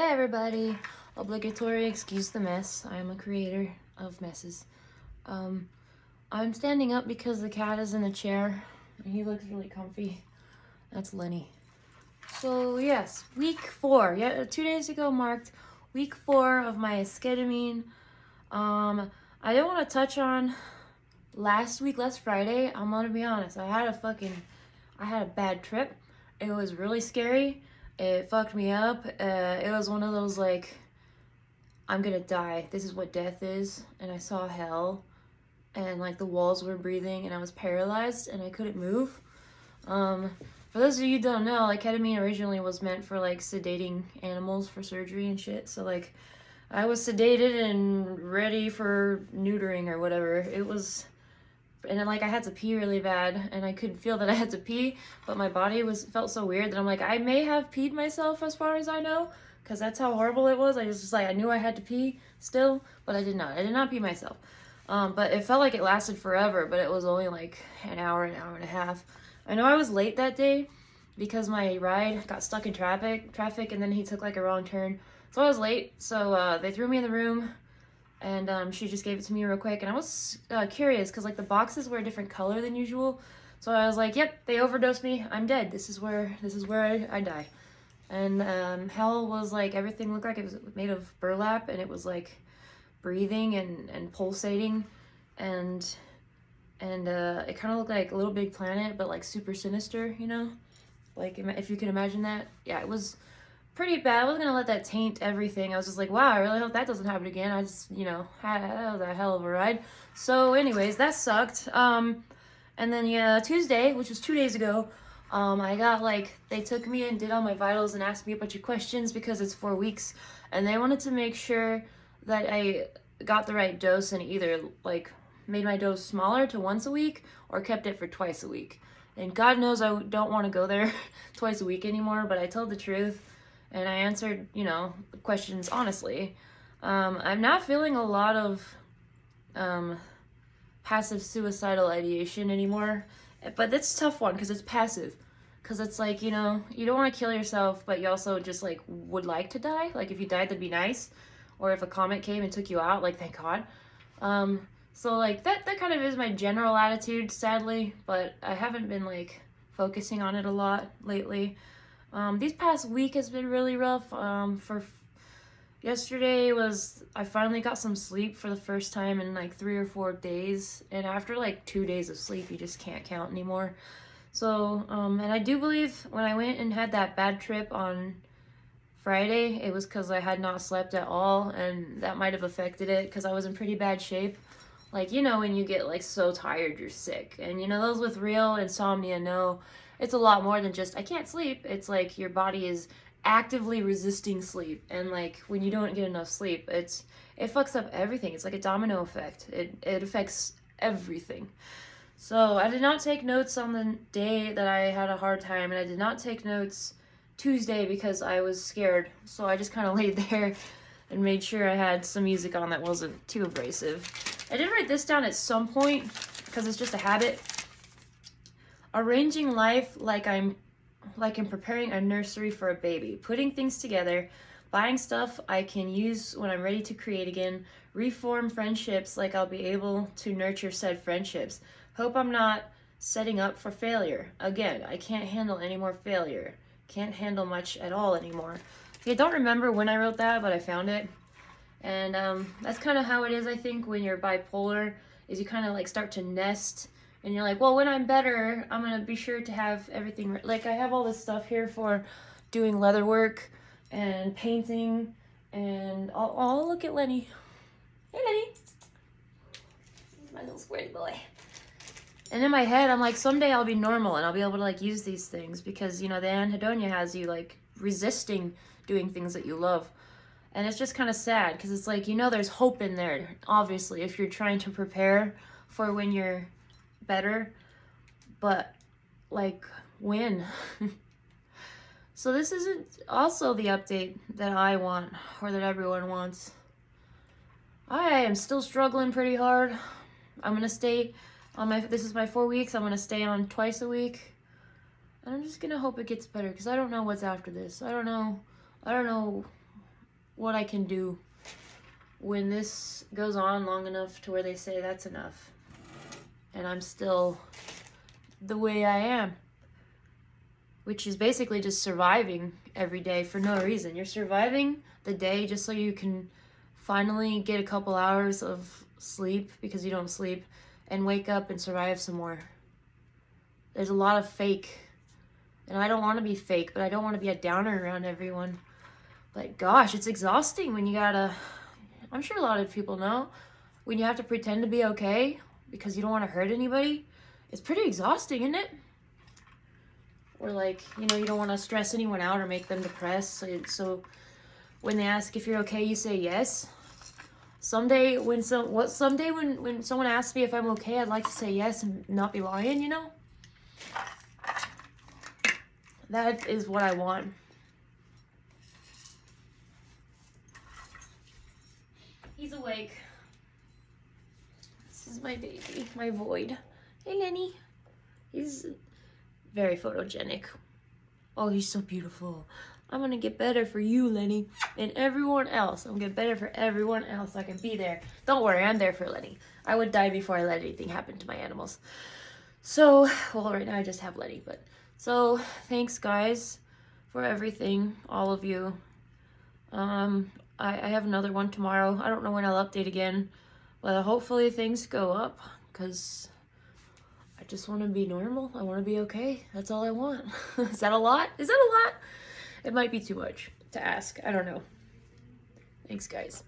Hey everybody, obligatory excuse the mess. I am a creator of messes. I'm standing up because the cat is in a chair and he looks really comfy. That's Lenny. So yes, week 4. Yeah, 2 days ago marked week 4 of my esketamine. I don't want to touch on last Friday. I'm gonna be honest. I had a bad trip. It was really scary. It fucked me up. It was one of those like, I'm gonna die. This is what death is. And I saw hell. And like the walls were breathing and I was paralyzed and I couldn't move. For those of you who don't know, like ketamine originally was meant for like sedating animals for surgery and shit. So like I was sedated and ready for neutering or whatever. It was, and then like I had to pee really bad and I could feel that I had to pee, but my body felt so weird that I'm like, I may have peed myself as far as I know, because that's how horrible it was. I was just like, I knew I had to pee still, but I did not pee myself. But it felt like it lasted forever, but it was only like an hour and a half. I know I was late that day because my ride got stuck in traffic and then he took like a wrong turn. So I was late, so they threw me in the room. And she just gave it to me real quick. And I was curious because like the boxes were a different color than usual. So I was like, yep, they overdosed me. I'm dead. This is where I die. And hell was like, everything looked like it was made of burlap. And it was like breathing and pulsating. And it kind of looked like a Little Big Planet, but like super sinister, you know? Like if you can imagine that. Yeah, it was pretty bad. I wasn't gonna let that taint everything. I was just like, wow, I really hope that doesn't happen again. I just, that was a hell of a ride. So anyways, that sucked. And then yeah, Tuesday, which was 2 days ago, I got like, they took me and did all my vitals and asked me a bunch of questions because it's 4 weeks. And they wanted to make sure that I got the right dose and either like made my dose smaller to once a week or kept it for twice a week. And God knows I don't want to go there twice a week anymore, but I told the truth. And I answered, questions honestly. I'm not feeling a lot of passive suicidal ideation anymore. But that's a tough one because it's passive. Because it's like, you don't want to kill yourself, but you also just like would like to die. Like if you died, that'd be nice. Or if a comet came and took you out, like thank God. So like that kind of is my general attitude, sadly. But I haven't been like focusing on it a lot lately. These past week has been really rough. Yesterday I finally got some sleep for the first time in like 3 or 4 days. And after like 2 days of sleep, you just can't count anymore. So, and I do believe when I went and had that bad trip on Friday, it was because I had not slept at all. And that might have affected it because I was in pretty bad shape. Like, when you get like so tired, you're sick. And those with real insomnia know it's a lot more than just, I can't sleep. It's like your body is actively resisting sleep. And like when you don't get enough sleep, it fucks up everything. It's like a domino effect. It affects everything. So I did not take notes on the day that I had a hard time. And I did not take notes Tuesday because I was scared. So I just kind of laid there and made sure I had some music on that wasn't too abrasive. I did write this down at some point because it's just a habit. Arranging life like I'm preparing a nursery for a baby. Putting things together. Buying stuff I can use when I'm ready to create again. Reform friendships like I'll be able to nurture said friendships. Hope I'm not setting up for failure. Again, I can't handle any more failure. Can't handle much at all anymore. I don't remember when I wrote that, but I found it. And that's kind of how it is, I think, when you're bipolar, is you kind of like start to nest. And you're like, well, when I'm better, I'm going to be sure to have everything. Like, I have all this stuff here for doing leather work and painting. And, oh, look at Lenny. Hey, Lenny. My little squirty boy. And in my head, I'm like, someday I'll be normal and I'll be able to, like, use these things. Because, the anhedonia has you, like, resisting doing things that you love. And it's just kind of sad because it's like, there's hope in there, obviously, if you're trying to prepare for when you're better, but like when? So this isn't also the update that I want or that everyone wants. I am still struggling pretty hard. I'm gonna stay on this is my 4 weeks. I'm gonna stay on twice a week, and I'm just gonna hope it gets better because I don't know what's after this. I don't know what I can do when this goes on long enough to where they say that's enough. And I'm still the way I am. Which is basically just surviving every day for no reason. You're surviving the day just so you can finally get a couple hours of sleep because you don't sleep and wake up and survive some more. There's a lot of fake. And I don't want to be fake, but I don't want to be a downer around everyone. But gosh, it's exhausting when you gotta, I'm sure a lot of people know, when you have to pretend to be okay because you don't want to hurt anybody. It's pretty exhausting, isn't it? Or like, you know, you don't want to stress anyone out or make them depressed. So when they ask if you're okay, you say yes. Someday when someone asks me if I'm okay, I'd like to say yes and not be lying, you know? That is what I want. He's awake. This is my baby, my void. Hey, Lenny. He's very photogenic. Oh, he's so beautiful. I'm gonna get better for you, Lenny, and everyone else. I'm gonna get better for everyone else. I can be there. Don't worry, I'm there for Lenny. I would die before I let anything happen to my animals. So, well, right now I just have Lenny, but so thanks, guys, for everything, all of you. I have another one tomorrow. I don't know when I'll update again, but hopefully things go up because I just want to be normal. I want to be okay. That's all I want. Is that a lot? Is that a lot? It might be too much to ask. I don't know. Thanks, guys.